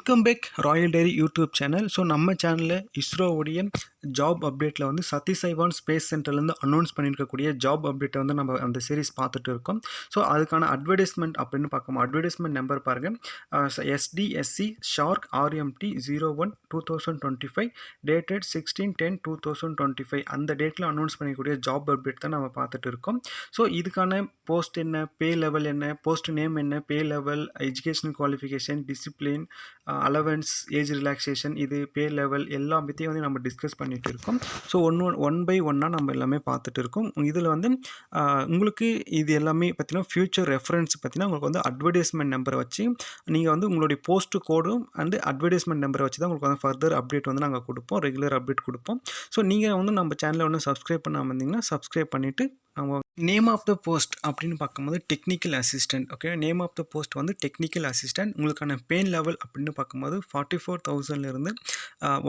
Welcome back royal diary YouTube channel. So நம்ம சேனலில் இஸ்ரோவுடைய ஜாப் அப்டேட்டில் வந்து சதீஷ் தவான் ஸ்பேஸ் சென்டர்லேருந்து அனௌன்ஸ் பண்ணியிருக்கக்கூடிய ஜாப் அப்டேட்டை வந்து நம்ம அந்த சீரிஸ் பார்த்துட்டு இருக்கோம். ஸோ அதுக்கான அட்வர்டைஸ்மெண்ட் அப்படின்னு பார்க்கணும். அட்வர்டைஸ்மெண்ட் நம்பர் பாருங்கள், SDSC ஷார்க் RMT 01/2025 டேட்டட் 16/10/2025 அந்த டேட்டில் அனௌன்ஸ் பண்ணிக்கூடிய ஜாப் அப்டேட் தான் நம்ம பார்த்துட்டு இருக்கோம். ஸோ இதுக்கான போஸ்ட் என்ன, பே லெவல் என்ன, போஸ்ட் நேம் என்ன, பே level, educational qualification, discipline, allowance, age relaxation, இது பே லெவல் எல்லாம் பற்றியும் வந்து நம்ம டிஸ்கஸ் பண்ணிகிட்டு இருக்கோம். ஸோ ஒன் பை ஒன்னாக நம்ம எல்லாமே பார்த்துட்டு இருக்கோம். இதில் வந்து உங்களுக்கு இது எல்லாமே பார்த்தீங்கன்னா ஃபியூச்சர் ரெஃபரன்ஸ் பார்த்தீங்கன்னா உங்களுக்கு வந்து அட்வர்டைஸ்மெண்ட் நம்பரை வச்சு நீங்கள் வந்து உங்களுடைய போஸ்ட் கோடும் அண்டு அட்வர்டைஸ்மெண்ட் நம்பரை வச்சு தான் உங்களுக்கு வந்து ஃபர்தர் அப்டேட் வந்து நாங்கள் கொடுப்போம், ரெகுலர் அப்டேட் கொடுப்போம். ஸோ நீங்கள் வந்து நம்ம சேனலை வந்து சப்ஸ்கிரைப் பண்ணாமல் இருந்தீங்கன்னா சப்ஸ்கிரைப் பண்ணிவிட்டு நேம் ஆஃப் த போஸ்ட் அப்படின்னு பார்க்கும்போது technical assistant. Okay, name of the post வந்து டெக்னிக்கல் அசிஸ்டன்ட். உங்களுக்கான பேன் லெவல் அப்படின்னு பார்க்கும்போது 44,000லேருந்து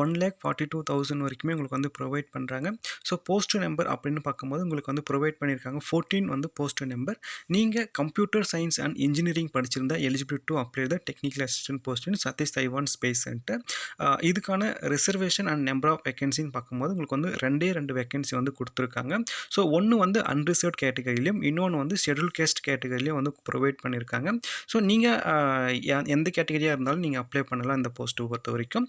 1,42,000 வரைக்குமே உங்களுக்கு வந்து ப்ரொவைட் பண்ணுறாங்க. ஸோ போஸ்ட் நம்பர் அப்படின்னு பார்க்கும்போது உங்களுக்கு வந்து ப்ரொவைட் பண்ணியிருக்காங்க 14 வந்து போஸ்ட் நம்பர். நீங்கள் கம்ப்யூட்டர் சயின்ஸ் அண்ட் இன்ஜினியரிங் படிச்சிருந்தா eligible to apply the technical assistant post in Satish Dhawan space centre. இதுக்கான ரிசர்வேஷன் அண்ட் நம்பர் ஆஃப் வேகன்சின்னு பார்க்கும்போது உங்களுக்கு வந்து ரெண்டு வேகன்சி வந்து கொடுத்துருக்காங்க. ஸோ ஒன்று வந்து அன்ரிசர்வ்ட் கேட்டகரியிலையும் இன்னொன்று வந்து ஷெட்யூல் கேஸ்ட் கேட்டகரியிலையும் வந்து ப்ரொவைட் பண்ணியிருக்காங்க. ஸோ நீங்கள் எந்த கேட்டகரியாக இருந்தாலும் நீங்கள் அப்ளை பண்ணலாம் இந்த போஸ்ட்டு பொறுத்த வரைக்கும்.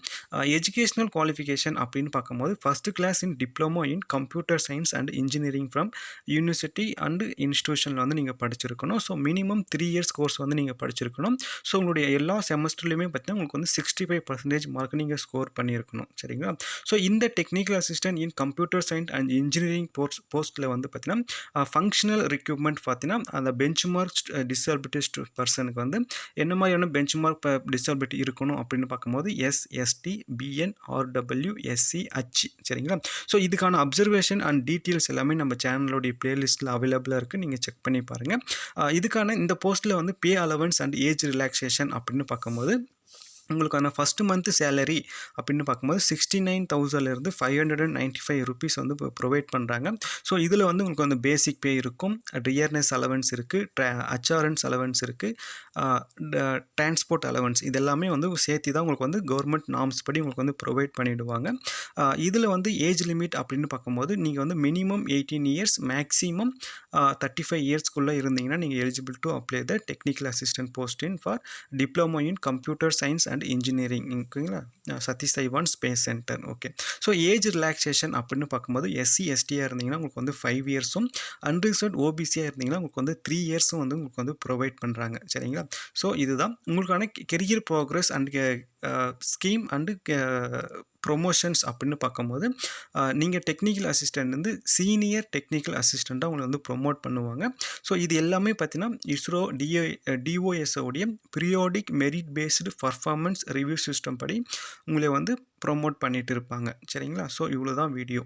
எஜுகேஷ்னல் குவாலிஃபிகேஷன் அப்படின்னு பார்க்கும்போது first class in diploma in computer science and engineering from university and இன்ஸ்டியூஷனில் வந்து நீங்கள் படிச்சிருக்கணும். ஸோ மினிமம் 3 இயர்ஸ் கோர்ஸ் வந்து நீங்கள் படிச்சிருக்கணும். ஸோ உங்களுடைய எல்லா செமஸ்டர்லையுமே பார்த்தீங்கன்னா உங்களுக்கு வந்து 65% மார்க் நீங்கள் ஸ்கோர் பண்ணியிருக்கணும். சரிங்களா? ஸோ இந்த technical assistant in computer science and engineering போஸ்ட்டில் வந்து பார்த்தீங்கன்னா ஃபங்க்ஷனல் ரெக்யூப்மெண்ட் பார்த்தீங்கன்னா அந்த பெஞ்ச் மார்க் டிசபிலிட்டி பர்சனுக்கு வந்து என்ன மாதிரியான பெஞ்ச் மார்க் டிசபிலிட்டி இருக்கணும் அப்படின்னு பார்க்கும்போது SST BN RW SC H. சரிங்களா? ஸோ இதுக்கான அப்சர்வேஷன் அண்ட் டீட்டெயில்ஸ் எல்லாமே நம்ம சேனலோடைய பிளேலிஸ்ட்டில் அவைலபிளாக இருக்குது, நீங்கள் செக் பண்ணி பாருங்கள். இதுக்கான இந்த போஸ்ட்டில் வந்து பே அலவன்ஸ் அண்ட் ஏஜ் ரிலாக்ஸேஷன் அப்படின்னு பார்க்கும்போது உங்களுக்கான ஃபஸ்ட்டு மந்த்து சேலரி அப்படின்னு பார்க்கும்போது 69,000லேருந்து 595 ருபீஸ் வந்து இப்போ ப்ரொவைட் பண்ணுறாங்க. ஸோ இதில் வந்து உங்களுக்கு வந்து பேசிக் பே இருக்கும், ரியர்னஸ் அலவன்ஸ் இருக்குது, அச்சாரன்ஸ் அலவன்ஸ் இருக்குது, டிரான்ஸ்போர்ட் அலவன்ஸ், இது எல்லாமே வந்து சேர்த்து தான் உங்களுக்கு வந்து கவர்மெண்ட் நார்ம்ஸ் படி உங்களுக்கு வந்து ப்ரொவைட் பண்ணிவிடுவாங்க. இதில் வந்து ஏஜ் லிமிட் அப்படின்னு பார்க்கும்போது நீங்கள் வந்து மினிமம் 18 இயர்ஸ், மேக்ஸிமம் 35 இயர்ஸ்க்குள்ளே இருந்தீங்கன்னா நீங்கள் eligible to apply the technical assistant post in for diploma in computer science and engineering. ஓகேங்களா? Satish Dhawan space centre. Okay, so age relaxation அப்படின்னு பார்க்கும்போது SC STயாக இருந்தீங்கன்னா உங்களுக்கு வந்து 5 இயர்ஸும், அன்ரிசர்வ்ட் OBCயாக இருந்தீங்கன்னா உங்களுக்கு வந்து 3 இயர்ஸும் வந்து உங்களுக்கு வந்து ப்ரொவைட் பண்ணுறாங்க. சரிங்களா? ஸோ இதுதான் உங்களுக்கான career progress and scheme and promotions அப்படின்னு பார்க்கும்போது நீங்கள் டெக்னிக்கல் அசிஸ்டன்ட் வந்து சீனியர் டெக்னிக்கல் அசிஸ்டண்ட்டாக உங்களை வந்து ப்ரொமோட் பண்ணுவாங்க. ஸோ இது எல்லாமே பார்த்தீங்கன்னா இஸ்ரோ DOS உடைய periodic merit based performance review system படி உங்களை வந்து ப்ரொமோட் பண்ணிகிட்டு இருப்பாங்க. சரிங்களா? ஸோ இவ்வளோ தான் வீடியோ.